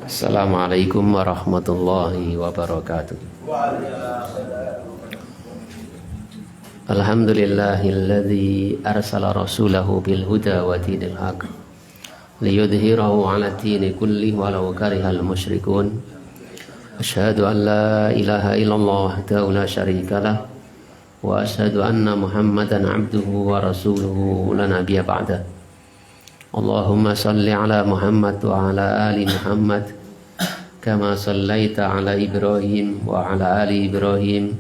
Assalamualaikum warahmatullahi wabarakatuh. Alhamdulillahilladzi arsala rasulahu bil huda wa dinil haq liyudhhirahu 'ala dini kullihi walau karihal musyrikun. Asyhadu an la ilaha illallah wahdahu la syarika lah wa asyhadu anna Muhammadan 'abduhu wa rasuluhu la nabiyya ba'da. Allahumma salli ala Muhammad wa ala ali Muhammad kama sallaita ala Ibrahim wa ala ali Ibrahim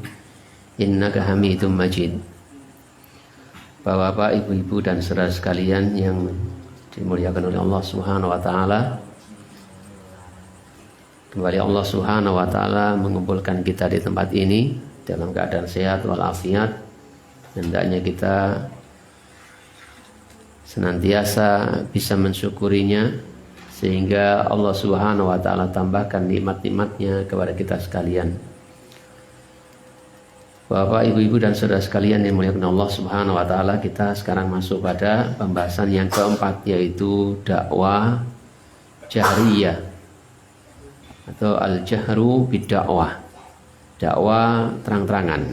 innaka Hamidum Majid. Bapak-bapak, ibu-ibu dan saudara sekalian yang dimuliakan oleh Allah Subhanahu wa taala. Kembali Allah Subhanahu wa taala mengumpulkan kita di tempat ini dalam keadaan sehat walafiat. Hendaknya kita senantiasa bisa mensyukurinya sehingga Allah Subhanahu wa taala tambahkan nikmat-nikmatnya kepada kita sekalian. Bapak, ibu-ibu dan saudara sekalian yang dimuliakan Allah Subhanahu wa taala, kita sekarang masuk pada pembahasan yang keempat, yaitu dakwah jahriyah atau al-jahru bid-dakwah. Dakwah terang-terangan.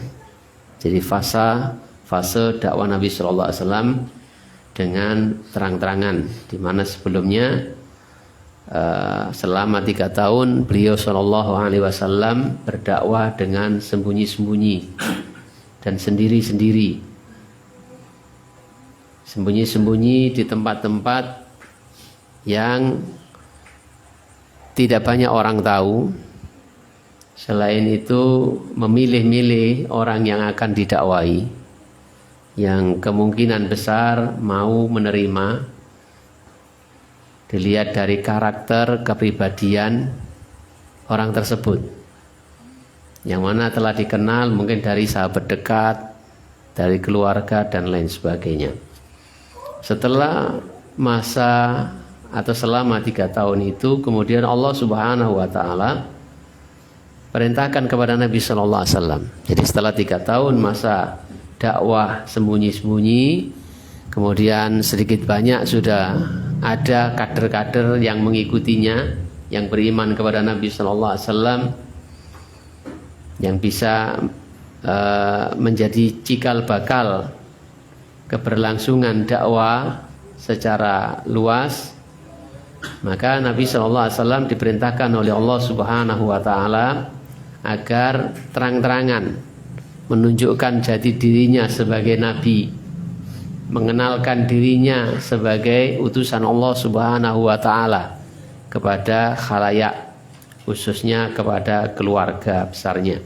Jadi fase dakwah Nabi sallallahu alaihi wasallam dengan terang-terangan, di mana sebelumnya selama 3 tahun beliau sallallahu alaihi wasallam berdakwah dengan sembunyi-sembunyi dan sendiri-sendiri, sembunyi-sembunyi di tempat-tempat yang tidak banyak orang tahu. Selain itu memilih-milih orang yang akan didakwahi, yang kemungkinan besar mau menerima, dilihat dari karakter kepribadian orang tersebut, yang mana telah dikenal mungkin dari sahabat dekat, dari keluarga dan lain sebagainya. Setelah masa atau selama 3 tahun itu, kemudian Allah Subhanahu wa taala perintahkan kepada Nabi sallallahu alaihi wasallam. Jadi setelah 3 tahun masa dakwah sembunyi-sembunyi, kemudian sedikit banyak sudah ada kader-kader yang mengikutinya, yang beriman kepada Nabi sallallahu alaihi wasallam, yang bisa menjadi cikal bakal keberlangsungan dakwah secara luas. Maka Nabi sallallahu alaihi wasallam diperintahkan oleh Allah Subhanahu wa taala agar terang-terangan menunjukkan jati dirinya sebagai nabi, mengenalkan dirinya sebagai utusan Allah Subhanahu wa taala kepada khalayak, khususnya kepada keluarga besarnya.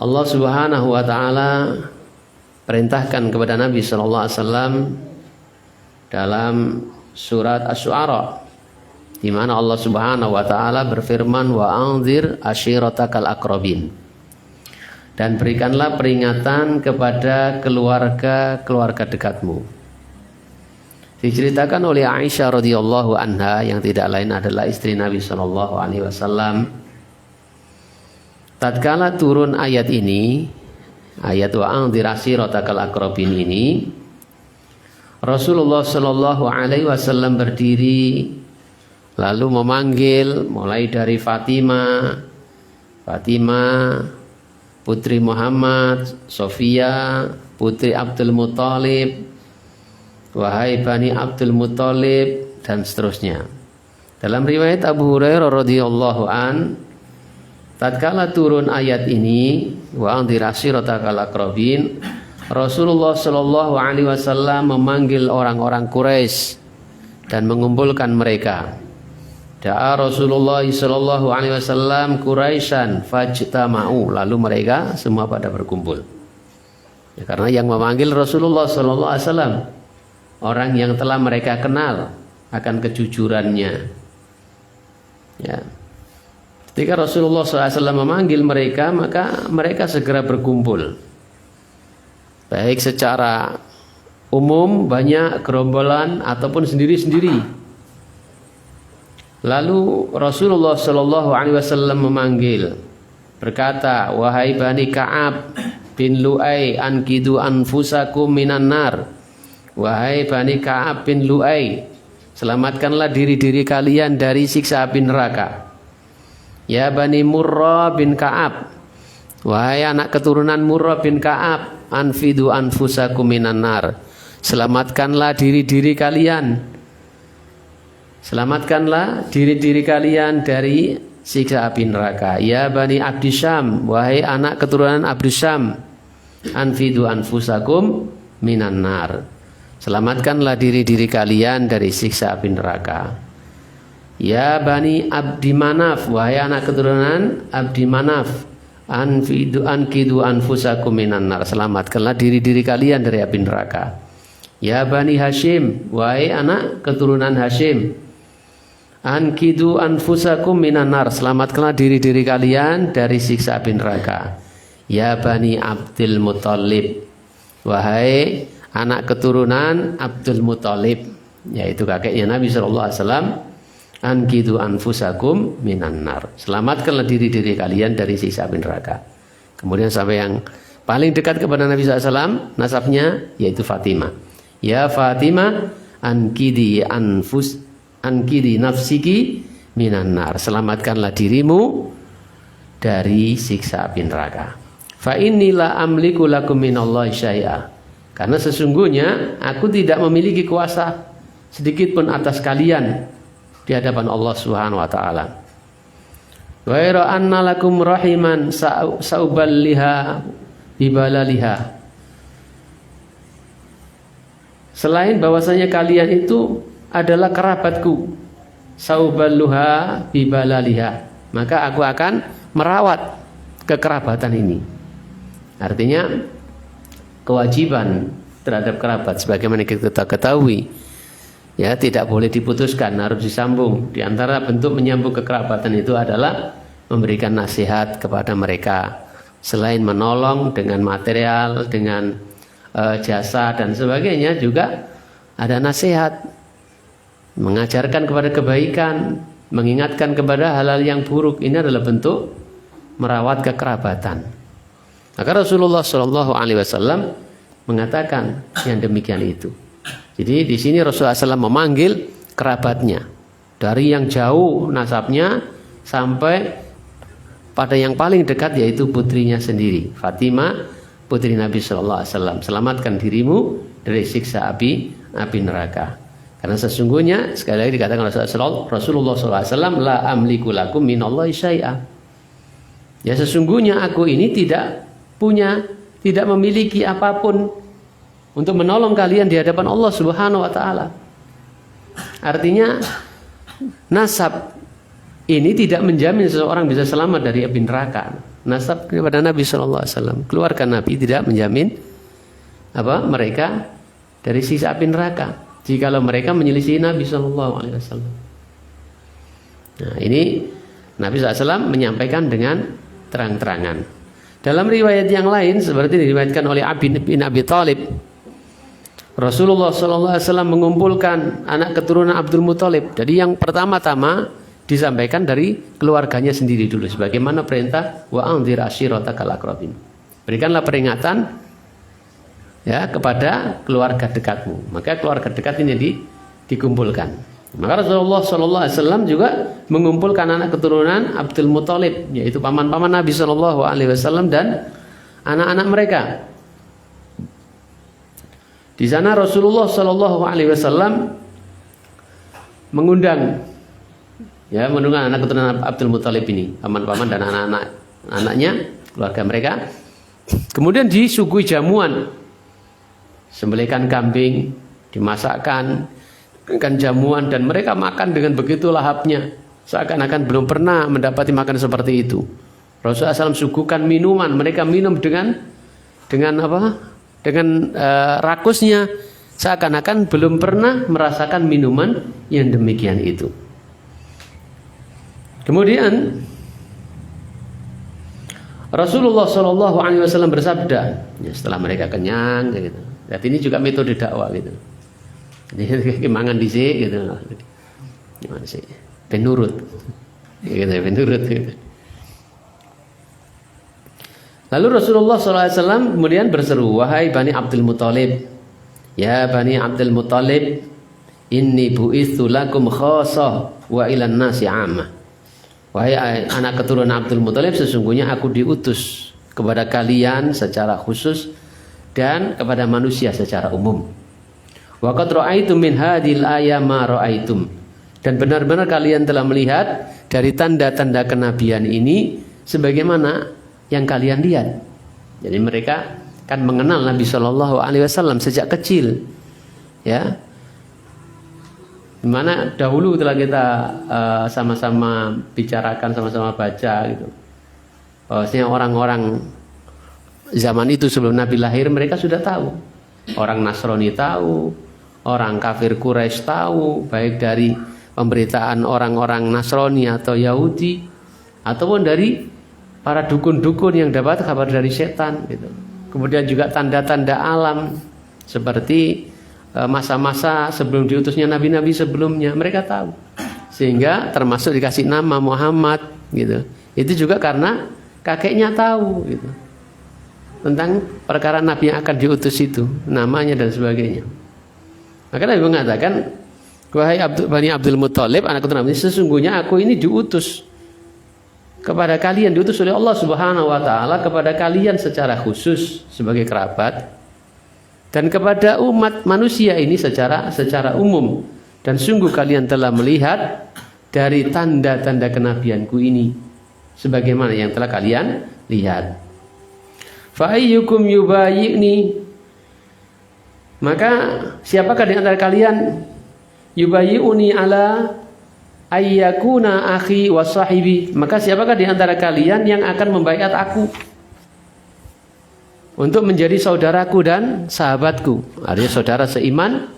Allah Subhanahu wa taala perintahkan kepada Nabi sallallahu alaihi wasallam dalam surat Asy-Syu'ara, di mana Allah Subhanahu wa taala berfirman, wa anzir ashiratakal aqrabin, dan berikanlah peringatan kepada keluarga dekatmu. Diceritakan oleh Aisyah radhiyallahu anha, yang tidak lain adalah istri Nabi sallallahu alaihi wasallam, tatkala turun ayat ini, ayat wa anzir ashiratakal aqrabin ini, Rasulullah sallallahu alaihi wasallam berdiri lalu memanggil mulai dari Fatimah, putri Muhammad, Sofia, putri Abdul Muthalib, wahai Bani Abdul Muthalib, dan seterusnya. Dalam riwayat Abu Hurairah radhiyallahu an, tatkala turun ayat ini, wa anzir ashiratakal aqrabin, Rasulullah sallallahu alaihi wasallam memanggil orang-orang Quraisy dan mengumpulkan mereka. Da'a Rasulullah sallallahu alaihi wasallam Quraisyan fajtama'u, lalu mereka semua pada berkumpul. Ya, karena yang memanggil Rasulullah sallallahu alaihi wasallam orang yang telah mereka kenal akan kejujurannya. Ya. Ketika Rasulullah sallallahu alaihi wasallam memanggil mereka, maka mereka segera berkumpul. Baik secara umum, banyak gerombolan ataupun sendiri-sendiri. Lalu Rasulullah sallallahu alaihi wasallam memanggil, berkata, wahai Bani Ka'ab bin Lu'ay, ankidu anfusakum minan nar. Wahai Bani Ka'ab bin Lu'ay, Selamatkanlah diri-diri kalian dari siksa api neraka. Ya Bani Murrah bin Ka'ab, wahai anak keturunan Murrah bin Ka'ab, anfidu anfusakum minan nar. Selamatkanlah diri-diri kalian. Selamatkanlah diri-diri kalian dari siksa api neraka. Ya Bani Abdisyam, wahai anak keturunan Abdisyam, anfidu anfusakum minan nar. Selamatkanlah diri-diri kalian dari siksa api neraka. Ya Bani Abdi Manaf, wahai anak keturunan Abdi Manaf, ankidu anfusakum minan nar. Selamatkanlah diri-diri kalian dari api neraka. Ya Bani Hashim, wahai anak keturunan Hashim, ankidu anfusakum minan nar. Selamatkanlah diri-diri kalian dari siksa api neraka. Ya Bani Abdul Muthalib, wahai anak keturunan Abdul Muthalib, yaitu kakeknya Nabi SAW, ankidu anfusakum minan nar. Selamatkanlah diri-diri kalian dari siksa api neraka. Kemudian sampai yang paling dekat kepada Nabi SAW, nasabnya yaitu Fatimah. Ya Fatimah, ankidi nafsiki minan nar. Selamatkanlah dirimu dari siksa api neraka. Fa inilah amliku lakum minallahi syai'a. Karena sesungguhnya aku tidak memiliki kuasa sedikit pun atas kalian di hadapan Allah Subhanahu wa taala. Wa ira anna lakum rahiman sauballiha bibalaliha. Selain bahwasanya kalian itu adalah kerabatku, sauballuha bibalaliha, maka aku akan merawat kekerabatan ini. Artinya kewajiban terhadap kerabat sebagaimana kita ketahui, ya, tidak boleh diputuskan, harus disambung. Di antara bentuk menyambung kekerabatan itu adalah memberikan nasihat kepada mereka. Selain menolong dengan material, dengan jasa dan sebagainya, juga ada nasihat, mengajarkan kepada kebaikan, mengingatkan kepada hal-hal yang buruk. Ini adalah bentuk merawat kekerabatan. Maka Rasulullah SAW mengatakan yang demikian itu. Jadi di sini Rasulullah SAW memanggil kerabatnya dari yang jauh nasabnya sampai pada yang paling dekat, yaitu putrinya sendiri, Fatimah, putri Nabi SAW. Selamatkan dirimu dari siksa api neraka. Karena sesungguhnya sekali lagi dikatakan Rasulullah SAW, la amliku lakum minallahi syai'a. Ya, sesungguhnya aku ini tidak memiliki apapun untuk menolong kalian di hadapan Allah Subhanahu wa taala. Artinya nasab ini tidak menjamin seseorang bisa selamat dari api neraka. Nasab kepada Nabi sallallahu alaihi wasallam, keluarga Nabi tidak menjamin mereka dari siksa api neraka jikalau mereka menyelisih Nabi sallallahu alaihi wasallam. Nah, ini Nabi sallallahu alaihi wasallam menyampaikan dengan terang-terangan. Dalam riwayat yang lain seperti diriwayatkan oleh Abi bin Abi Thalib, Rasulullah SAW mengumpulkan anak keturunan Abdul Muthalib. Jadi yang pertama-tama disampaikan dari keluarganya sendiri dulu, sebagaimana perintah wa anzir ashiratakal aqrabin. Berikanlah peringatan ya kepada keluarga dekatmu. Maka keluarga dekat ini dikumpulkan. Maka Rasulullah SAW juga mengumpulkan anak keturunan Abdul Muthalib, yaitu paman-paman Nabi SAW dan anak-anak mereka. Di sana Rasulullah SAW mengundang anak keturunan Abdul Muthalib ini, paman-paman dan anak-anaknya, keluarga mereka. Kemudian disuguhi jamuan, sembelihkan kambing, dimasakkan jamuan, dan mereka makan dengan begitu lahapnya, seakan-akan belum pernah mendapati makan seperti itu. Rasulullah SAW suguhkan minuman, mereka minum dengan rakusnya, seakan-akan belum pernah merasakan minuman yang demikian itu. Kemudian Rasulullah SAW bersabda, ya, setelah mereka kenyang, gitu. Dan ini juga metode dakwah, gitu. Jadi kemangan dhisik gitu. Gimana sih? Penurut. Penurut gitu. Lalu Rasulullah SAW kemudian berseru, wahai Bani Abdul Muthalib, ya Bani Abdul Muthalib, Inni bu'itsu lakum khassah wa ilan nasi 'ammah. Wahai anak keturunan Abdul Muthalib, sesungguhnya aku diutus kepada kalian secara khusus dan kepada manusia secara umum. Wa qad ra'aitum min hadhil ayati ma ra'aitum. Dan benar-benar kalian telah melihat dari tanda-tanda kenabian ini sebagaimana yang kalian lihat. Jadi mereka kan mengenal Nabi Shallallahu Alaihi Wasallam sejak kecil, ya. Dimana dahulu telah kita sama-sama bicarakan, sama-sama baca gitu. Bahwasanya orang-orang zaman itu sebelum Nabi lahir mereka sudah tahu. Orang Nasrani tahu, orang kafir Quraisy tahu, baik dari pemberitaan orang-orang Nasrani atau Yahudi, ataupun dari para dukun-dukun yang dapat kabar dari setan gitu. Kemudian juga tanda-tanda alam seperti masa-masa sebelum diutusnya nabi-nabi sebelumnya mereka tahu, sehingga termasuk dikasih nama Muhammad gitu. Itu juga karena kakeknya tahu gitu tentang perkara nabi yang akan diutus itu, namanya dan sebagainya. Maka Nabi mengatakan, wahai Bani Abdul Muthalib, anak keturunan Nabi, sesungguhnya aku ini diutus kepada kalian, diutus oleh Allah Subhanahu wa taala kepada kalian secara khusus sebagai kerabat, dan kepada umat manusia ini secara umum. Dan sungguh kalian telah melihat dari tanda-tanda kenabianku ini sebagaimana yang telah kalian lihat. Fa ayyukum yubayyi'ni, maka siapakah di antara kalian yubayyi'uni ala ayyakuna akhi wa sahibi, maka siapakah di antara kalian yang akan membaiat aku untuk menjadi saudaraku dan sahabatku, artinya saudara seiman,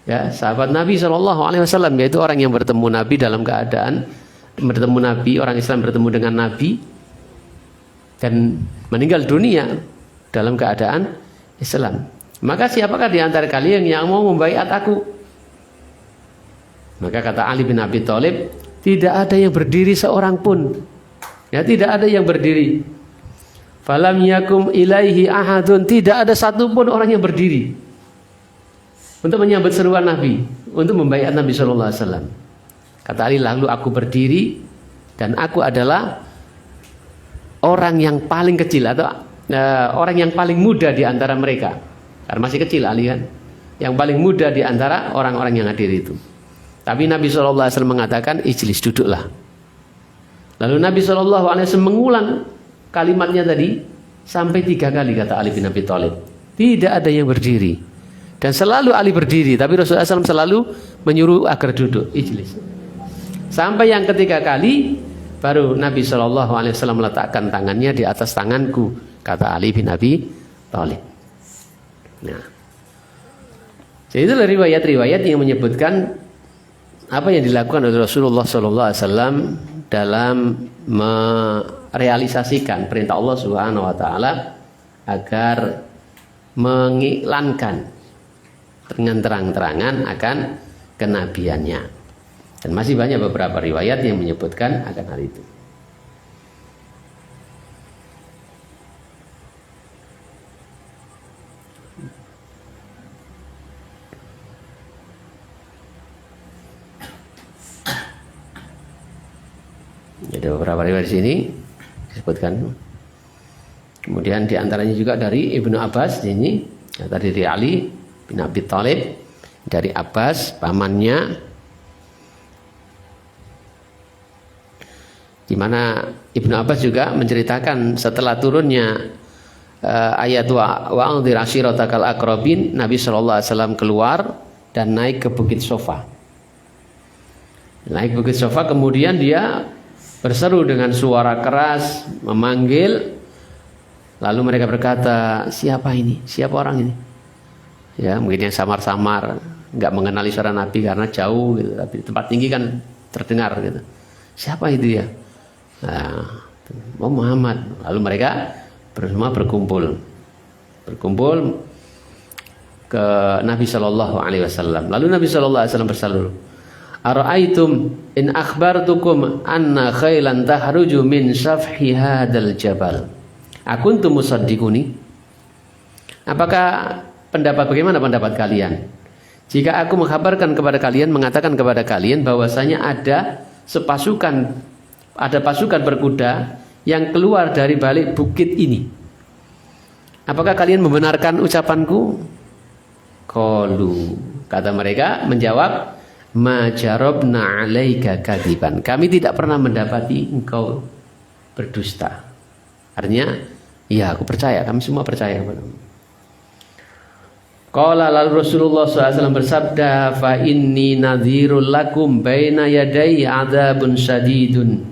ya, sahabat Nabi SAW, yaitu orang yang bertemu Nabi dalam keadaan bertemu Nabi, orang Islam bertemu dengan Nabi dan meninggal dunia dalam keadaan Islam. Maka siapakah di antara kalian yang mau membaiat aku? Maka kata Ali bin Abi Thalib, tidak ada yang berdiri seorang pun, ya, tidak ada yang berdiri. Falam yakum ilaihi ahadun, tidak ada satupun orang yang berdiri untuk menyambut seruan Nabi, untuk membaiat Nabi Sallallahu Alaihi Wasallam. Kata Ali, lalu aku berdiri dan aku adalah orang yang paling kecil atau orang yang paling muda di antara mereka. Karena masih kecil Ali kan, yang paling muda di antara orang-orang yang hadir itu. Tapi Nabi Sallallahu Alaihi Wasallam mengatakan, ijlis, duduklah. Lalu Nabi Sallallahu Alaihi Wasallam mengulang kalimatnya tadi sampai 3 kali, kata Ali bin Abi Thalib. Tidak ada yang berdiri. Dan selalu Ali berdiri, tapi Rasulullah SAW selalu menyuruh agar duduk, ijlis. Sampai yang ketiga kali baru Nabi SAW meletakkan tangannya di atas tanganku, kata Ali bin Abi Thalib. Nah, jadi itulah riwayat-riwayat yang menyebutkan apa yang dilakukan oleh Rasulullah SAW dalam merealisasikan perintah Allah Subhanahu wa taala agar mengiklankan dengan terang-terangan akan kenabiannya. Dan masih banyak beberapa riwayat yang menyebutkan akan hal itu. Ada beberapa riwayat di sini disebutkan. Kemudian diantaranya juga dari Ibnu Abbas ini, tadi dari Ali bin Abi Thalib, dari Abbas pamannya, di mana Ibnu Abbas juga menceritakan setelah turunnya ayat wa anzir ashiratakal aqrabin, Nabi SAW keluar dan naik ke Bukit Sofa. Naik Bukit Sofa, kemudian dia berseru dengan suara keras, memanggil. Lalu mereka berkata, siapa ini? Siapa orang ini? Ya, mungkin yang samar-samar, nggak mengenali suara Nabi karena jauh gitu, tapi tempat tinggi kan terdengar gitu. Siapa itu ya? Nah, Muhammad. Lalu mereka semua berkumpul ke Nabi Shallallahu Alaihi Wasallam. Lalu Nabi Shallallahu Alaihi Wasallam berseru, ara'aitum in akhbartukum anna khailan tahruju min safhi hadal jabal akuntum musaddiquni. Apakah bagaimana pendapat kalian Jika aku mengkhabarkan kepada kalian, mengatakan kepada kalian bahwasanya ada pasukan berkuda yang keluar dari balik bukit ini. Apakah kalian membenarkan ucapanku? Qalu, kata mereka menjawab, ma jarabna 'alaika kadiban. Kami tidak pernah mendapati engkau berdusta. Artinya, ya aku percaya, kami semua percaya kepadamu. Qala lalu Rasulullah SAW bersabda, fa inni nadhirul lakum baina yaday adzabun syadidun.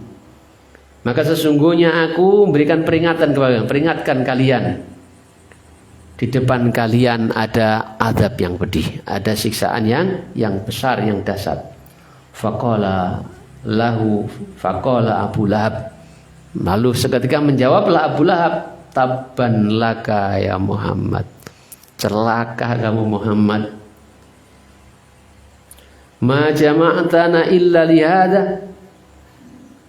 Maka sesungguhnya aku memberikan peringatkan kalian. Di depan kalian ada azab yang pedih, ada siksaan yang besar, yang dahsyat. Faqala Abu Lahab. Lalu seketika menjawablah Abu Lahab, tabban laka ya Muhammad. Celaka kamu Muhammad. Ma jama'tana illa lihada.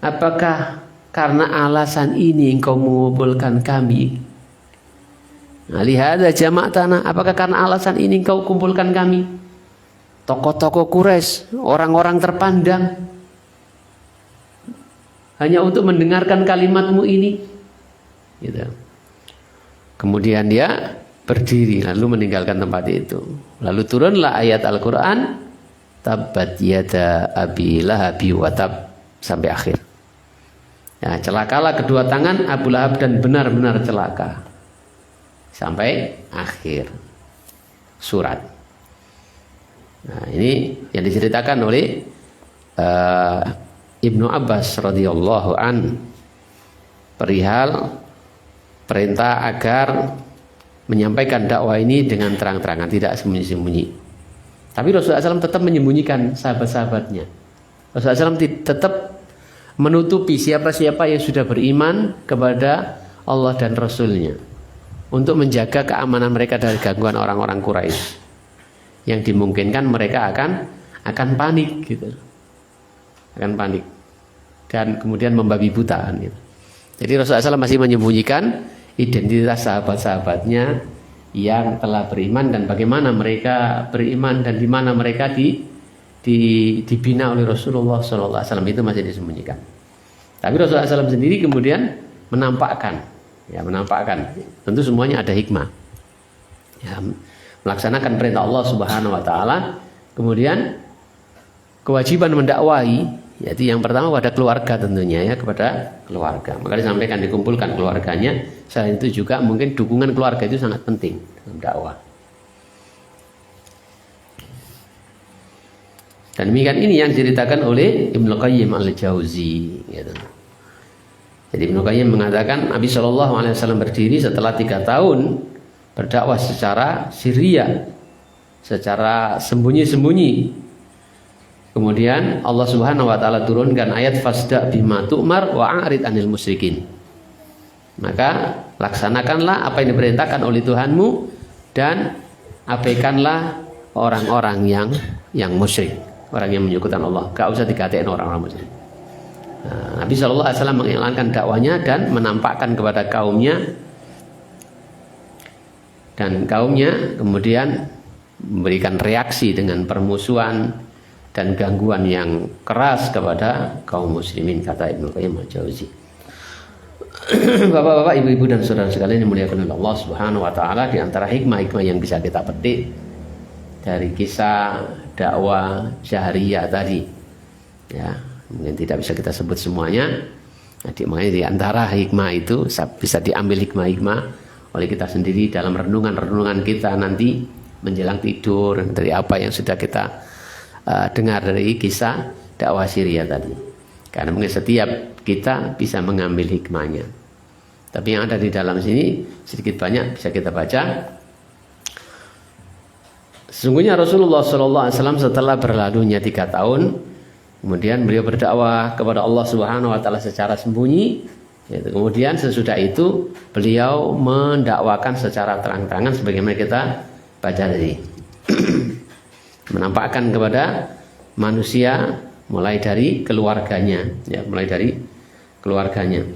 Apakah karena alasan ini engkau mengumpulkan kami? Lihada jama'tana. Apakah karena alasan ini engkau kumpulkan kami? Tokoh-tokoh Quraisy, orang-orang terpandang, hanya untuk mendengarkan kalimatmu ini. Gitu. Kemudian dia berdiri lalu meninggalkan tempat itu. Lalu turunlah ayat Al-Quran, tabbat yada abi lahabi wa tab, sampai akhir. Ya, celakalah kedua tangan Abu Lahab dan benar-benar celaka, sampai akhir surat. Nah, ini yang diceritakan oleh Ibnu Abbas radhiyallahu an perihal perintah agar menyampaikan dakwah ini dengan terang-terangan, tidak sembunyi-sembunyi. Tapi Rasulullah SAW tetap menyembunyikan sahabat-sahabatnya. Rasulullah SAW tetap menutupi siapa-siapa yang sudah beriman kepada Allah dan Rasulnya, untuk menjaga keamanan mereka dari gangguan orang-orang Quraisy yang dimungkinkan mereka akan panik gitu, akan panik dan kemudian membabi buta gitu. Jadi Rasulullah SAW masih menyembunyikan identitas sahabat-sahabatnya yang telah beriman dan bagaimana mereka beriman dan di mana mereka dibina oleh Rasulullah SAW, itu masih disembunyikan. Tapi Rasulullah SAW sendiri kemudian menampakkan, tentu semuanya ada hikmah. Ya, melaksanakan perintah Allah Subhanahu Wa Taala, kemudian kewajiban mendakwahi. Yaitu yang pertama pada keluarga tentunya, ya, kepada keluarga. Maka disampaikan dikumpulkan keluarganya. Selain itu juga mungkin dukungan keluarga itu sangat penting dalam dakwah. Dan demikian ini yang diceritakan oleh Ibnu Qayyim al-Jauzi. Gitu. Jadi Ibnu Qayyim mengatakan Nabi SAW berdiri setelah 3 tahun berdakwah secara sirriyah, secara sembunyi-sembunyi. Kemudian Allah Subhanahu Wa Taala turunkan ayat fasda bima tu'mar wa a'rid anil musyrikin. Maka laksanakanlah apa yang diperintahkan oleh Tuhanmu dan abaikanlah orang-orang yang musyrik, orang yang menyekutukan Allah. Gak usah dikatain orang-orang musyrik. Nah, Nabi SAW mengiklankan dakwanya dan menampakkan kepada kaumnya, dan kaumnya kemudian memberikan reaksi dengan permusuhan dan gangguan yang keras kepada kaum muslimin, kata Ibnu Qayyim al-Jauzi. Bapak-bapak, ibu-ibu dan saudara sekalian yang dimuliakan oleh Allah Subhanahu Wa Taala, di antara hikmah-hikmah yang bisa kita petik dari kisah dakwah jahriyah tadi, ya, mungkin tidak bisa kita sebut semuanya. Jadi makanya di antara hikmah itu bisa diambil hikmah-hikmah oleh kita sendiri dalam renungan-renungan kita nanti menjelang tidur, dari apa yang sudah kita dengar dari kisah dakwah Syria tadi. Karena mungkin setiap kita bisa mengambil hikmahnya. Tapi yang ada di dalam sini sedikit banyak bisa kita baca. Sesungguhnya Rasulullah SAW setelah berlalunya 3 tahun, kemudian beliau berdakwah kepada Allah Subhanahu Wa Taala secara sembunyi. Kemudian sesudah itu beliau mendakwakan secara terang-terangan sebagaimana kita baca tadi. Menampakkan kepada manusia mulai dari keluarganya, ya, mulai dari keluarganya.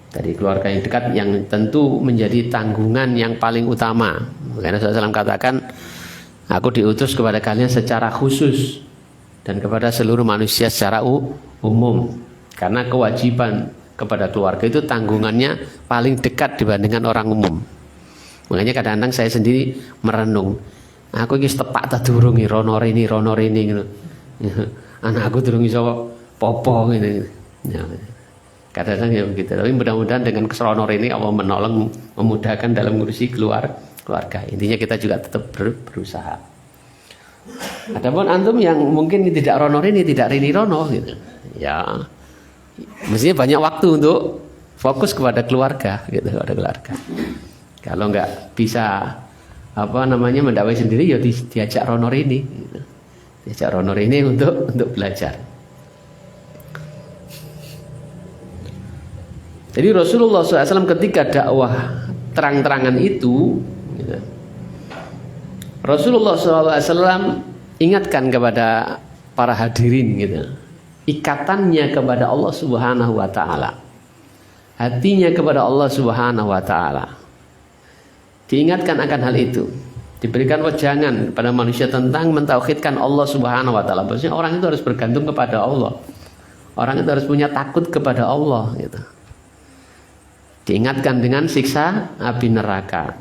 Dari keluarga yang dekat yang tentu menjadi tanggungan yang paling utama. Karena Rasulullah SAW katakan, aku diutus kepada kalian secara khusus dan kepada seluruh manusia secara umum. Karena kewajiban kepada keluarga itu tanggungannya paling dekat dibandingkan orang umum. Makanya kadang-kadang saya sendiri merenung, aku ini tepak tak durungi ronor ini gitu. Anak aku durung iso popo gitu. Ya. Kadang-kadang ya begitu. Tapi mudah-mudahan dengan keseronor ini Allah menolong, memudahkan dalam ngurusi keluarga. Intinya kita juga tetap berusaha. Adapun antum yang mungkin tidak ronor ini, tidak rini rono gitu. Ya. Mestinya banyak waktu untuk fokus kepada keluarga gitu, kepada keluarga. Kalau nggak bisa mendakwai sendiri ya diajak ronor ini gitu. Diajak ronor ini untuk belajar. Jadi Rasulullah SAW ketika dakwah terang-terangan itu, gitu, Rasulullah SAW ingatkan kepada para hadirin, gitu, ikatannya kepada Allah Subhanahu Wa Taala, hatinya kepada Allah Subhanahu Wa Taala. Diingatkan akan hal itu, diberikan wejangan pada manusia tentang mentauhidkan Allah Subhanahu Wa Taala. Maksudnya orang itu harus bergantung kepada Allah, orang itu harus punya takut kepada Allah, gitu. Diingatkan dengan siksa api neraka.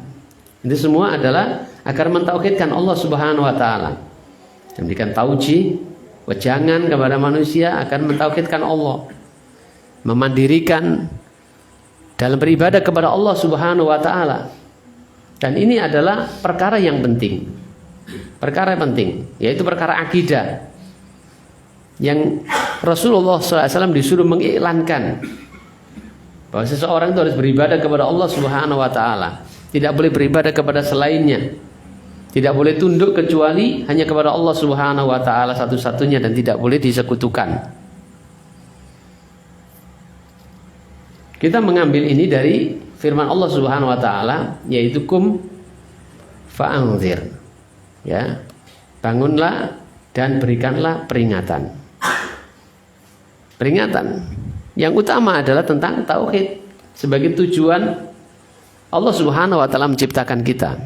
Itu semua adalah agar mentauhidkan Allah Subhanahu Wa Taala. Memberikan tauji, wejangan kepada manusia akan mentauhidkan Allah, memandirikan dalam beribadah kepada Allah Subhanahu Wa Taala. Dan ini adalah perkara yang penting, perkara yang penting, yaitu perkara akidah yang Rasulullah SAW disuruh mengiklankan bahwa seseorang itu harus beribadah kepada Allah Subhanahu Wa Taala, tidak boleh beribadah kepada selainnya, tidak boleh tunduk kecuali hanya kepada Allah Subhanahu Wa Taala satu-satunya dan tidak boleh disekutukan. Kita mengambil ini dari firman Allah Subhanahu Wa Taala, yaitu kum fa'anzir, ya, bangunlah dan berikanlah peringatan. Peringatan yang utama adalah tentang tauhid sebagai tujuan Allah Subhanahu Wa Taala menciptakan kita.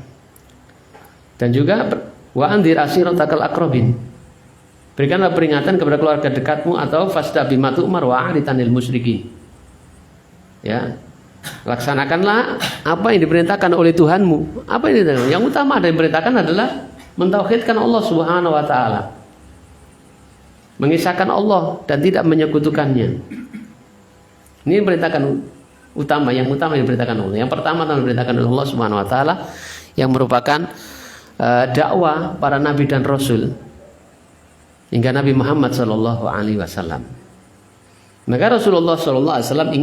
Dan juga wa anzir ashiratakal aqrabin, berikanlah peringatan kepada keluarga dekatmu atau fasda bima tu'mar wa a'ridanil musyrikin. Ya, laksanakanlah apa yang diperintahkan oleh Tuhanmu. Apa yang diperintahkan? Yang utama yang diperintahkan adalah mentauhidkan Allah Subhanahu Wa Taala, mengisahkan Allah dan tidak menyekutukannya. Ini yang diperintahkan utama, yang diperintahkan Allah. Yang pertama yang diperintahkan oleh Allah Subhanahu Wa Taala, yang merupakan dakwah para nabi dan rasul hingga Nabi Muhammad Sallallahu Alaihi Wasallam. Maka Rasulullah Sallallahu Alaihi Wasallam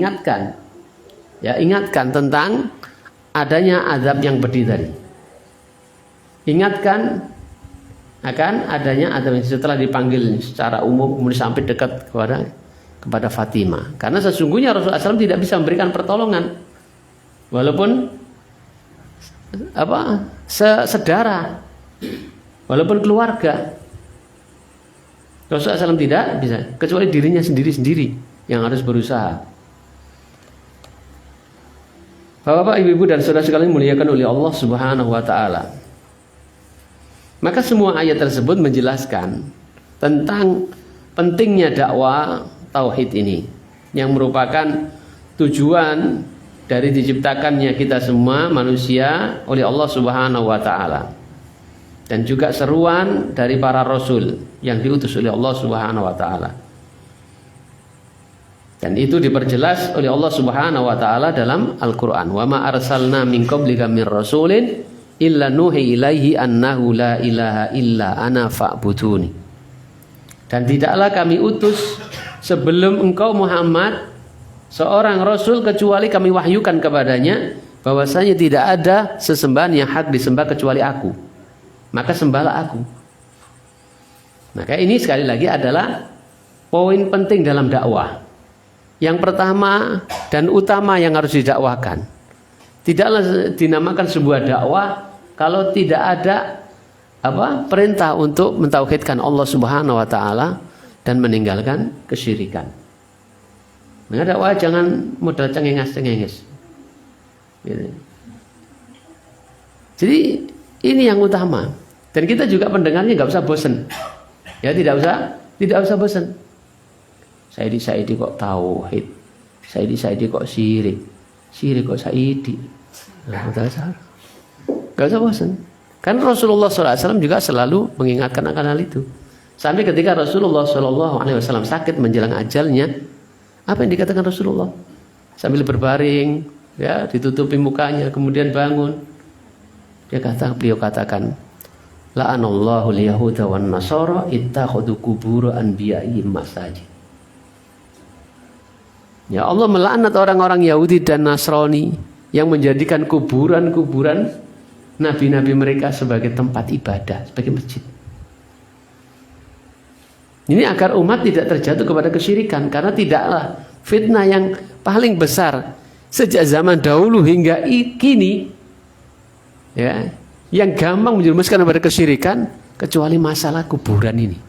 ingatkan tentang adanya azab yang berdiri. Ingatkan akan adanya azab yang setelah dipanggil secara umum kemudian sampai dekat kepada Fatimah. Karena sesungguhnya Rasulullah SAW tidak bisa memberikan pertolongan, walaupun sedara, walaupun keluarga. Rasulullah SAW tidak bisa, kecuali dirinya sendiri yang harus berusaha. Bapak, ibu-ibu dan saudara sekalian muliakan oleh Allah Subhanahu Wa Taala. Maka semua ayat tersebut menjelaskan tentang pentingnya dakwah tauhid ini, yang merupakan tujuan dari diciptakannya kita semua manusia oleh Allah Subhanahu Wa Taala, dan juga seruan dari para rasul yang diutus oleh Allah Subhanahu Wa Taala. Dan itu diperjelas oleh Allah Subhanahu Wa Taala dalam Al-Quran. Wa ma arsalna min qablika min rasulin illa nuhi ilaihi annahu la ilaha illa ana fa'buduni. Dan tidaklah kami utus sebelum engkau Muhammad seorang rasul kecuali kami wahyukan kepadanya bahwasanya tidak ada sesembahan yang hak disembah kecuali aku, maka sembahlah aku. Maka ini sekali lagi adalah poin penting dalam dakwah. Yang pertama dan utama yang harus didakwahkan, tidaklah dinamakan sebuah dakwah kalau tidak ada perintah untuk mentauhidkan Allah Subhanahu Wa Taala dan meninggalkan kesyirikan. Nggak ada, wah jangan modal cengenges. Gitu. Jadi ini yang utama. Dan kita juga pendengarnya nggak usah bosen. Ya tidak usah bosen. Saidi kok tauhid, Saidi kok syirik kok Saidi. Nah, nggak usah bosen. Kan Rasulullah SAW juga selalu mengingatkan akan hal itu. Sampai ketika Rasulullah SAW sakit menjelang ajalnya, apa yang dikatakan Rasulullah? Sambil berbaring, ya ditutupi mukanya, kemudian bangun. Beliau katakan, la'anallahu al-yahuda wan nasara ittakhadhu qubur anbiya'ihim masajid. Ya Allah melaknat orang-orang Yahudi dan Nasrani yang menjadikan kuburan-kuburan nabi-nabi mereka sebagai tempat ibadah, sebagai masjid. Ini agar umat tidak terjatuh kepada kesyirikan, karena tidaklah fitnah yang paling besar sejak zaman dahulu hingga kini, ya, yang gampang menjerumuskan kepada kesyirikan kecuali masalah kuburan ini.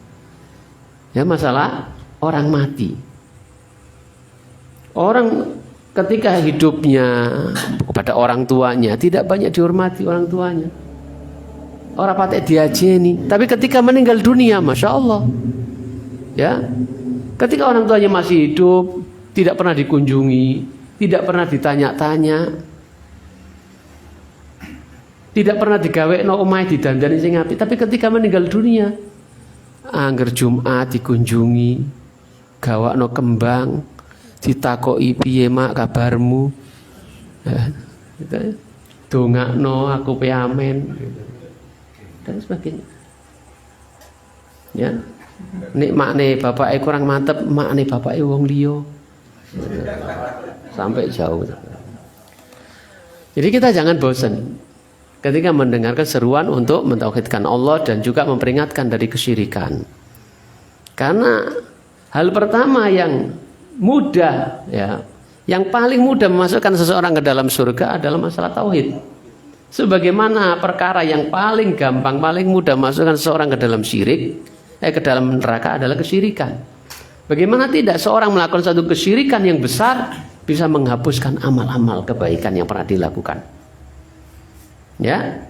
Ya, masalah orang mati. Orang ketika hidupnya kepada orang tuanya tidak banyak dihormati orang tuanya. Orang patek diajeni, tapi ketika meninggal dunia, masya Allah, ya, ketika orang tuanya masih hidup, tidak pernah dikunjungi, tidak pernah ditanya-tanya, tidak pernah digawe no omahe didandani sing apik, tapi ketika meninggal dunia, angger Jumat dikunjungi, gawakno kembang, ditakoki piye mak kabarmu, dongakno aku piamen, dan sebagainya. Ya, nek makne bapake kurang mantep, makne bapake wong liya, sampai jauh. Jadi kita jangan bosan ketika mendengarkan seruan untuk mentauhidkan Allah dan juga memperingatkan dari kesyirikan. Karena hal pertama yang mudah, ya, yang paling mudah memasukkan seseorang ke dalam surga adalah masalah tauhid. Sebagaimana perkara yang paling gampang, paling mudah memasukkan seseorang ke dalam syirik, ke dalam neraka adalah kesyirikan. Bagaimana tidak seorang melakukan satu kesyirikan yang besar bisa menghapuskan amal-amal kebaikan yang pernah dilakukan. Ya,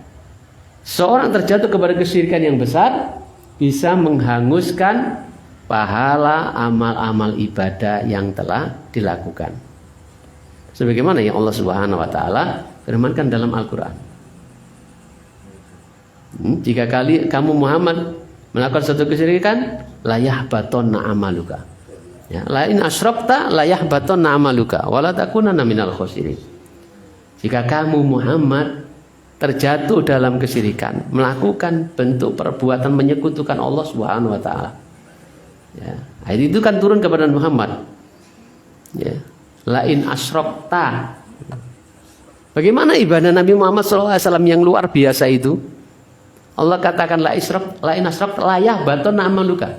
seorang terjatuh kepada kesyirikan yang besar bisa menghanguskan pahala amal-amal ibadah yang telah dilakukan. Sebagaimana yang Allah Subhanahu wa taala firmankan dalam Al-Qur'an. Jika kamu Muhammad melakukan satu kesyirikan, la yahbatonna amaluka. Ya, la in asyrakta la yahbatonna amaluka wa la takunanna minal khosirin. Jika kamu Muhammad terjatuh dalam kesyirikan, melakukan bentuk perbuatan menyekutukan Allah Subhanahu wa taala. Ya, ayat itu kan turun kepada Muhammad. Ya, la in asyrakta. Bagaimana ibadah Nabi Muhammad SAW yang luar biasa itu? Allah katakan la in asyrakta la yahbatonna amaluka.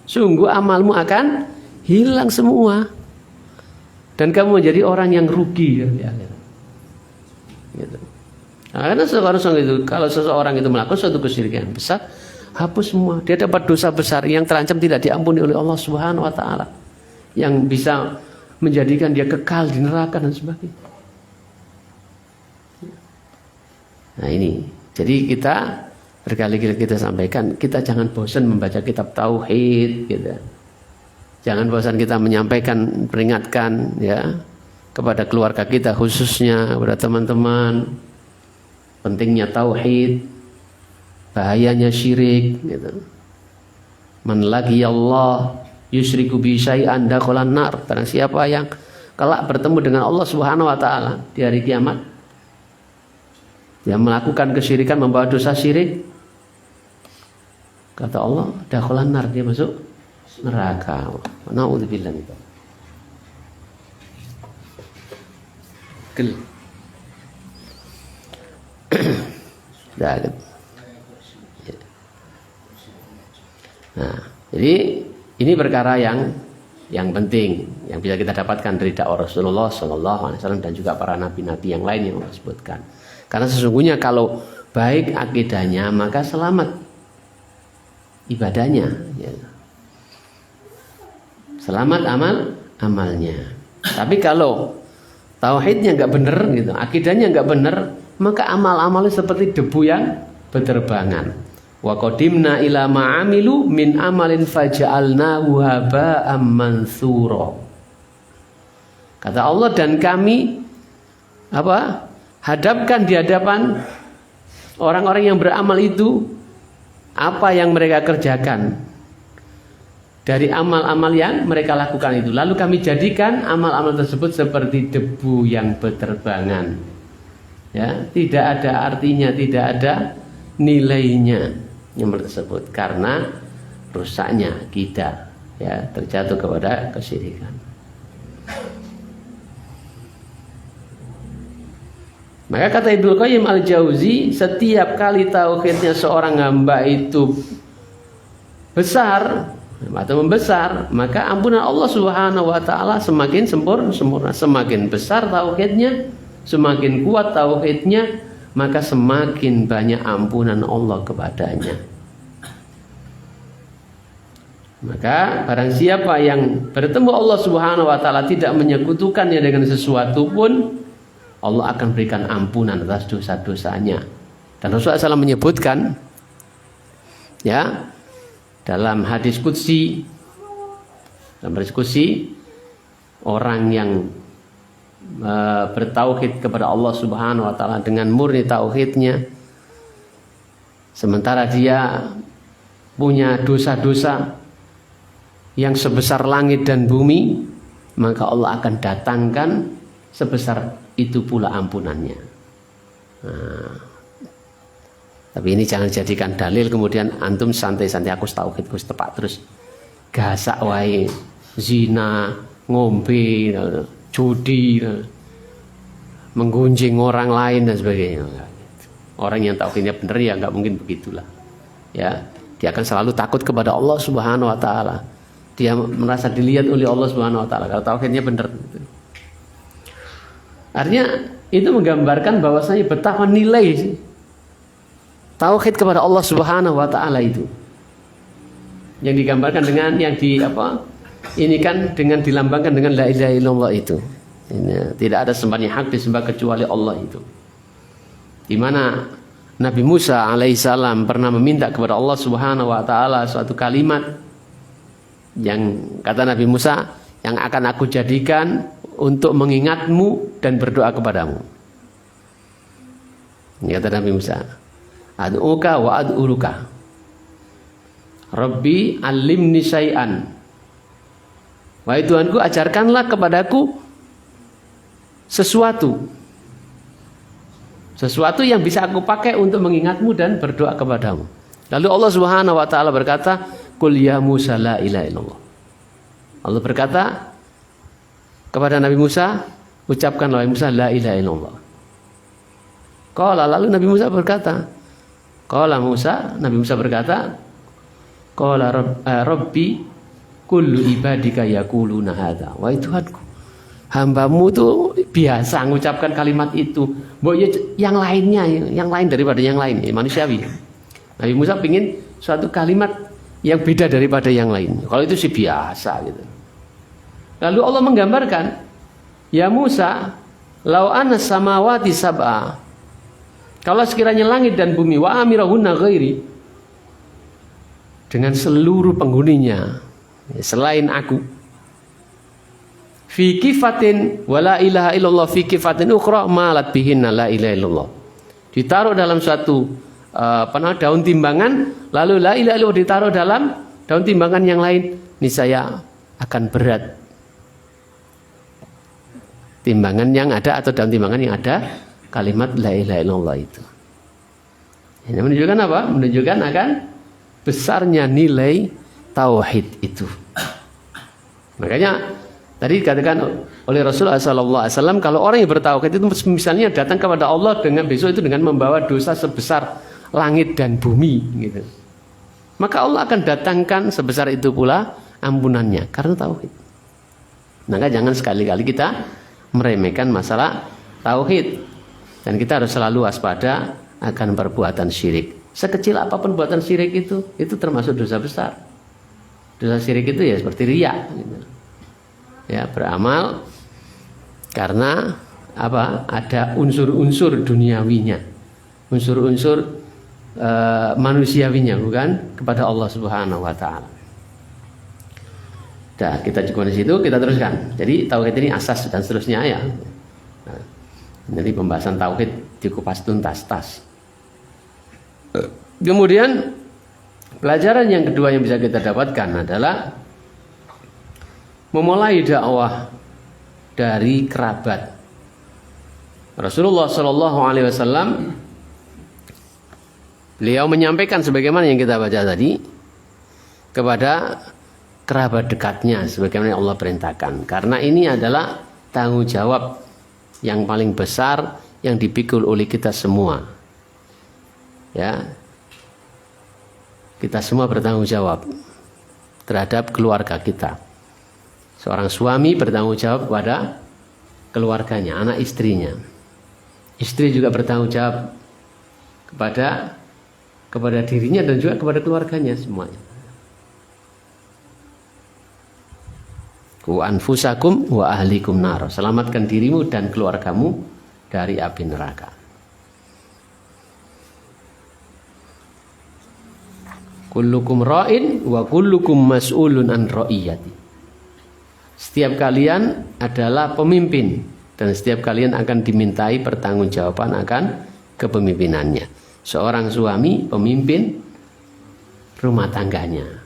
Sungguh amalmu akan hilang semua. Dan kamu menjadi orang yang rugi. Ya. Gitu. Nah, karena kalau seseorang itu melakukan suatu kesyirikan besar, hapus semua. Dia dapat dosa besar yang terancam tidak diampuni oleh Allah Subhanahu wa taala. Yang bisa menjadikan dia kekal di neraka dan sebagainya. Nah, ini. Jadi kita berkali-kali kita sampaikan, kita jangan bosan membaca kitab tauhid gitu. Jangan bosan kita menyampaikan, peringatkan ya kepada keluarga kita khususnya, kepada teman-teman, pentingnya tauhid, bahayanya syirik gitu. Man Allah yusyriku bi syai'an dakhalan nar. Barang siapa yang kelak bertemu dengan Allah Subhanahu wa taala di hari kiamat, dia melakukan kesyirikan, membawa dosa syirik, kata Allah, dakhalan nar, dia masuk neraka. Naudzubillah min dzalik. Nah, jadi ini perkara yang penting yang bisa kita dapatkan dari dakwah Rasulullah SAW dan juga para nabi-nabi yang lain yang Allah sebutkan. Karena sesungguhnya kalau baik akidahnya maka selamat ibadahnya, ya. Selamat amalnya. Tapi kalau tauhidnya nggak benar gitu, akidahnya nggak benar, maka amal-amalnya seperti debu yang berterbangan. Wa qadimna ila ma'amilu min amalin faja'alnahu haba'am mansura. Kata Allah, dan kami hadapkan di hadapan orang-orang yang beramal itu apa yang mereka kerjakan dari amal-amal yang mereka lakukan itu. Lalu kami jadikan amal-amal tersebut seperti debu yang berterbangan. Ya, tidak ada artinya, tidak ada nilainya yang tersebut karena rusaknya kita, ya, terjatuh kepada kesyirikan. Maka kata Ibnu Qayyim al-Jauzi, setiap kali tauhidnya seorang hamba itu besar atau membesar, maka ampunan Allah Subhanahu wa taala semakin sempurna. Semakin besar tauhidnya, semakin kuat tauhidnya, maka semakin banyak ampunan Allah kepadanya. Maka barang siapa yang bertemu Allah Subhanahu wa taala tidak menyekutukannya dengan sesuatu pun, Allah akan berikan ampunan atas dosa-dosanya. Dan Rasulullah SAW menyebutkan, ya, dalam hadis qudsi, orang yang bertauhid kepada Allah Subhanahu wa taala dengan murni tauhidnya, sementara dia punya dosa-dosa yang sebesar langit dan bumi, maka Allah akan datangkan sebesar itu pula ampunannya. Nah, tapi ini jangan jadikan dalil kemudian antum santai-santai aku tauhid aku tepak terus gasak wae, zina, ngombe, judi, menggunjing orang lain dan sebagainya. Orang yang tauhidnya benar ya nggak mungkin begitulah. Ya, dia akan selalu takut kepada Allah Subhanahu wa taala. Dia merasa dilihat oleh Allah Subhanahu wa taala kalau tauhidnya benar. Artinya itu menggambarkan bahwasanya betapa nilai tauhid kepada Allah Subhanahu wa taala itu. Yang digambarkan dengan yang ini kan dengan dilambangkan dengan la ilaha illallah itu. Ini, tidak ada sembahan yang hak disembah kecuali Allah itu. Di mana Nabi Musa alaihissalam pernah meminta kepada Allah Subhanahu wa taala suatu kalimat yang kata Nabi Musa, yang akan aku jadikan untuk mengingatmu dan berdoa kepadamu. Ini kata Nabi Musa, ad'uka wa ad'uluka Rabbi alimni syai'an. Wahai Tuhanku, ajarkanlah kepadaku sesuatu yang bisa aku pakai untuk mengingatmu dan berdoa kepadamu. Lalu Allah Subhanahu wa taala berkata, qul ya Musa la ilaha illallah. Allah berkata kepada Nabi Musa, ucapkanlah wahai Musa la ilaha illallah. Lalu Nabi Musa berkata, Nabi Musa berkata, qala rabbi kullu ibadika yaquluna hadza. Wahai Tuhanku, hambamu itu biasa mengucapkan kalimat itu. Yang lain daripada yang lain, manusiawi. Nabi Musa ingin suatu kalimat yang beda daripada yang lain. Kalau itu sih biasa gitu. Lalu Allah menggambarkan, ya Musa, lau anas samawati sab'a. Kalau sekiranya langit dan bumi wa amirahunna ghairi, dengan seluruh penghuninya selain aku, fi kifatin wa la ilaha illallah fi kifatin ukhra malat bihinna la ilaha illallah. Ditaruh dalam suatu daun timbangan, lalu la ilaha illallah ditaruh dalam daun timbangan yang lain, niscaya akan berat timbangan yang ada atau daun timbangan yang ada kalimat la ilaha illallah itu. Ini menunjukkan apa? Menunjukkan akan besarnya nilai tauhid itu. Makanya tadi dikatakan oleh Rasulullah SAW, kalau orang yang bertauhid itu misalnya datang kepada Allah dengan besok itu dengan membawa dosa sebesar langit dan bumi gitu, maka Allah akan datangkan sebesar itu pula ampunannya karena tauhid. Maka jangan sekali-kali kita meremehkan masalah tauhid, dan kita harus selalu waspada akan perbuatan syirik. Sekecil apapun perbuatan syirik itu termasuk dosa besar. Dosa syirik itu ya seperti riya gitu. Ya, beramal Karena apa? Ada unsur-unsur duniawinya, unsur-unsur manusiawinya, bukan kepada Allah Subhanahu wa taala. Dah, kita cukup di situ, kita teruskan. Jadi tauhid ini asas dan seterusnya ya. Nah, jadi pembahasan tauhid dikupas tuntas. Kemudian pelajaran yang kedua yang bisa kita dapatkan adalah memulai dakwah dari kerabat. Rasulullah Shallallahu Alaihi Wasallam beliau menyampaikan sebagaimana yang kita baca tadi kepada kerabat dekatnya sebagaimana Allah perintahkan. Karena ini adalah tanggung jawab yang paling besar yang dipikul oleh kita semua. Ya. Kita semua bertanggung jawab terhadap keluarga kita. Seorang suami bertanggung jawab kepada keluarganya, anak istrinya. Istri juga bertanggung jawab kepada dirinya dan juga kepada keluarganya semuanya. Wa anfusakum wa ahlikum nar. Selamatkan dirimu dan keluargamu dari api neraka. Kullukum ra'in wa kullukum mas'ulun an ra'iyati. Setiap kalian adalah pemimpin dan setiap kalian akan dimintai pertanggungjawaban akan kepemimpinannya. Seorang suami pemimpin rumah tangganya,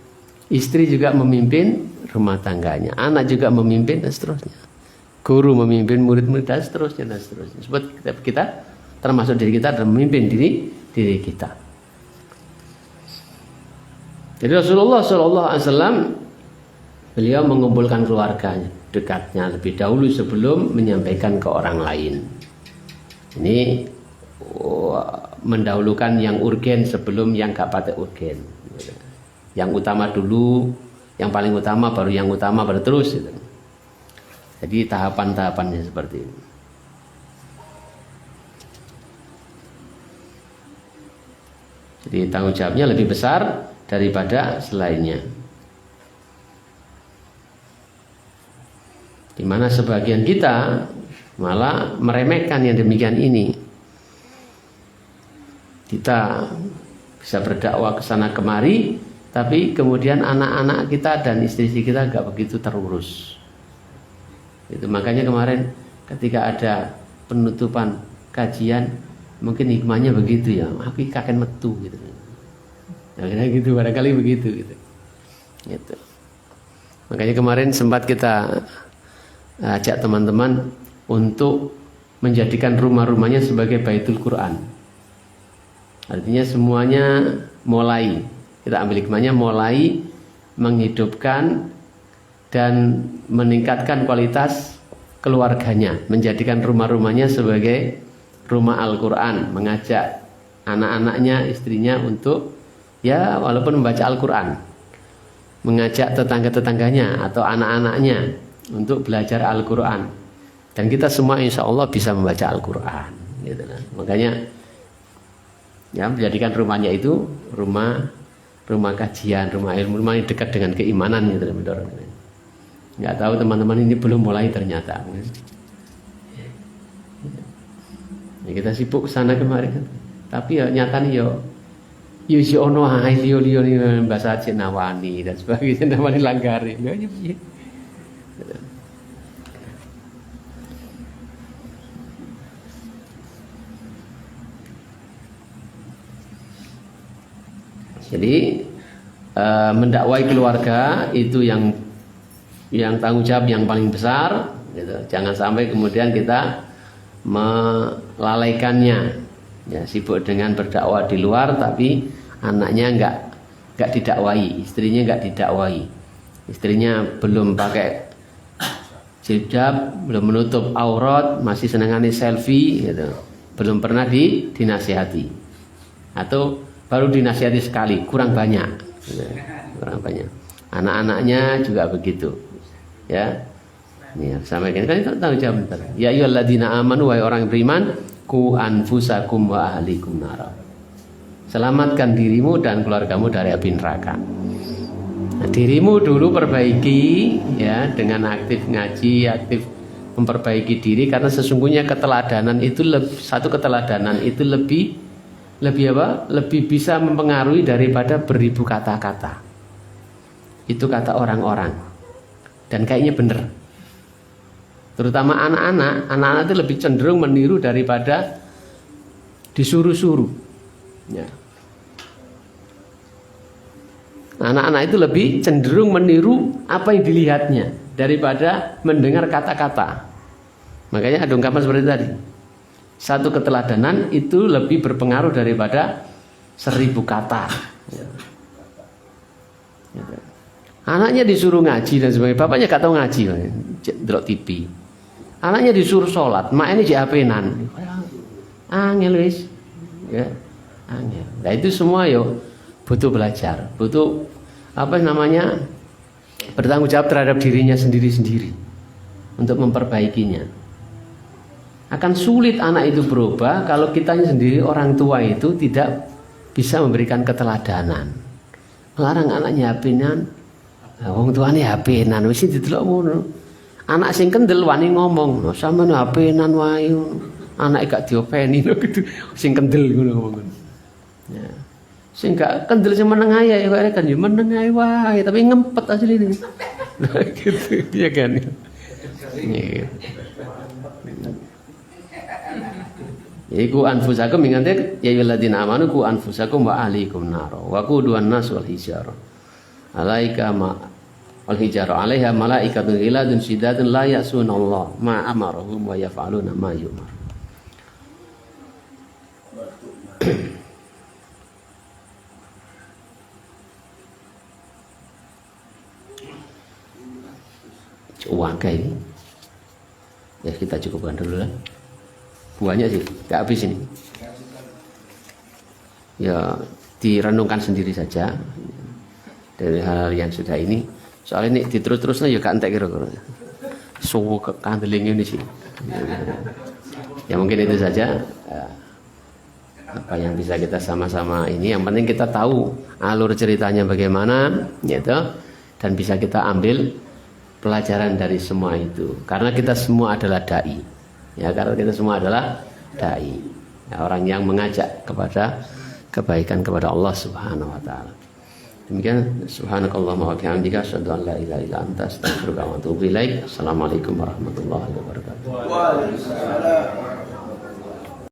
istri juga memimpin rumah tangganya, anak juga memimpin dan seterusnya. Guru memimpin murid-murid dan seterusnya dan seterusnya. Sebab kita termasuk diri kita dan memimpin diri kita. Jadi Rasulullah SAW beliau mengumpulkan keluarganya dekatnya lebih dahulu sebelum menyampaikan ke orang lain. Ini mendahulukan yang urgen sebelum yang gak patut urgen. Yang utama dulu, yang paling utama baru yang utama baru terus. Gitu. Jadi tahapan-tahapannya seperti ini. Jadi tanggung jawabnya lebih besar daripada selainnya. Di mana sebagian kita malah meremehkan yang demikian ini. Kita bisa berdakwah ke sana kemari, tapi kemudian anak-anak kita dan istri-istri kita gak begitu terurus. Itu makanya kemarin ketika ada penutupan kajian, mungkin hikmahnya begitu ya, tapi kakek metu gitu. Nah, gitu barangkali begitu gitu. Gitu. Makanya kemarin sempat kita ajak teman-teman untuk menjadikan rumah-rumahnya sebagai Baitul Quran. Artinya semuanya mulai, kita ambil hikmahnya, mulai menghidupkan dan meningkatkan kualitas keluarganya, menjadikan rumah-rumahnya sebagai rumah Al-Quran, mengajak anak-anaknya, istrinya untuk ya walaupun membaca Al-Quran, mengajak tetangga-tetangganya atau anak-anaknya untuk belajar Al-Quran. Dan kita semua insya Allah bisa membaca Al-Quran gitu. Makanya ya menjadikan rumahnya itu rumah kajian, rumah ilmu, rumah yang dekat dengan keimanan gitu. Nggak tahu teman-teman ini belum mulai ternyata. Ya, kita sibuk sana kemari kan. Tapi ya nyatanya yo si ono ae liyo bahasa Aceh nawani dan sebagainya, nawani langgari. Jadi mendakwai keluarga itu yang tanggung jawab yang paling besar gitu. Jangan sampai kemudian kita melalaikannya, ya, sibuk dengan berdakwah di luar tapi anaknya enggak didakwai, istrinya enggak didakwai, istrinya belum pakai jilbab, belum menutup aurat, masih senengane selfie gitu. Belum pernah dinasihati atau baru dinasihati sekali, kurang banyak gitu. Kurang banyak. Anak-anaknya juga begitu, ya. Ini sampaikan kan itu tanggung jawab. Ya ayyuhalladzina amanu, wahai orang yang beriman, ku anfusakum wa ahlikum nar. Selamatkan dirimu dan keluargamu dari api neraka. Nah, dirimu dulu perbaiki ya dengan aktif ngaji, aktif memperbaiki diri, karena sesungguhnya keteladanan itu satu keteladanan itu lebih apa? Lebih bisa mempengaruhi daripada beribu kata-kata. Itu kata orang-orang. Dan kayaknya benar. Terutama anak-anak itu lebih cenderung meniru daripada disuruh-suruh. Ya. Anak-anak itu lebih cenderung meniru apa yang dilihatnya daripada mendengar kata-kata. Makanya ada ungkapan seperti tadi. Satu keteladanan itu lebih berpengaruh daripada 1000 kata. Ya. Anaknya disuruh ngaji dan sebagainya, bapaknya gak tahu ngaji, delok TV. Anaknya disuruh sholat, mak ini japenan. Angel wis. Ya, angel. Nah itu semua yo butuh belajar, butuh apa namanya? Bertanggung jawab terhadap dirinya sendiri-sendiri untuk memperbaikinya. Akan sulit anak itu berubah kalau kitanya sendiri orang tua itu tidak bisa memberikan keteladanan. Melarang anaknya hapenan. Wong tuane hapenan wis didelok ngono. Anak sing kendel wani ngomong, sampeyan hapenan wae. Anake gak diopeni gitu. Sing kendel ngono ngomong. Ya. Sing gak kendel sing meneng ae kok kan yo meneng ae wae tapi ngempet asline. Gitu ya kan. Ya. Iku anfusakum ingante ya ayyuhalladzina amanu ku anfusakum wa ahlikum nar wa quduwan nas wal hijarah. Alaika ma wal hijarah 'alaiha malaikatun ghiladun shidatun la ya'sunallah ma amarahum wa yaf'aluna ma yumar. Uang kayak ini. Ya kita cukupkan dulu lah. Buahnya sih gak habis ini. Ya direnungkan sendiri saja dari hal yang sudah ini. Soalnya ini diterus-terusnya ya gak entek kira-kira. So kandeling ini sih. Ya mungkin itu saja apa yang bisa kita sama-sama ini. Yang penting kita tahu alur ceritanya bagaimana, gitu, dan bisa kita ambil pelajaran dari semua itu. Karena kita semua adalah dai. Ya, karena kita semua adalah dai, ya, orang yang mengajak kepada kebaikan kepada Allah Subhanahu wa taala. Demikian, subhanakallahumma wa bihamdika asyhadu an la ilaha illa anta astaghfiruka wa atubu ilaik. Assalamualaikum warahmatullahi wabarakatuh. Waalaikumsalam.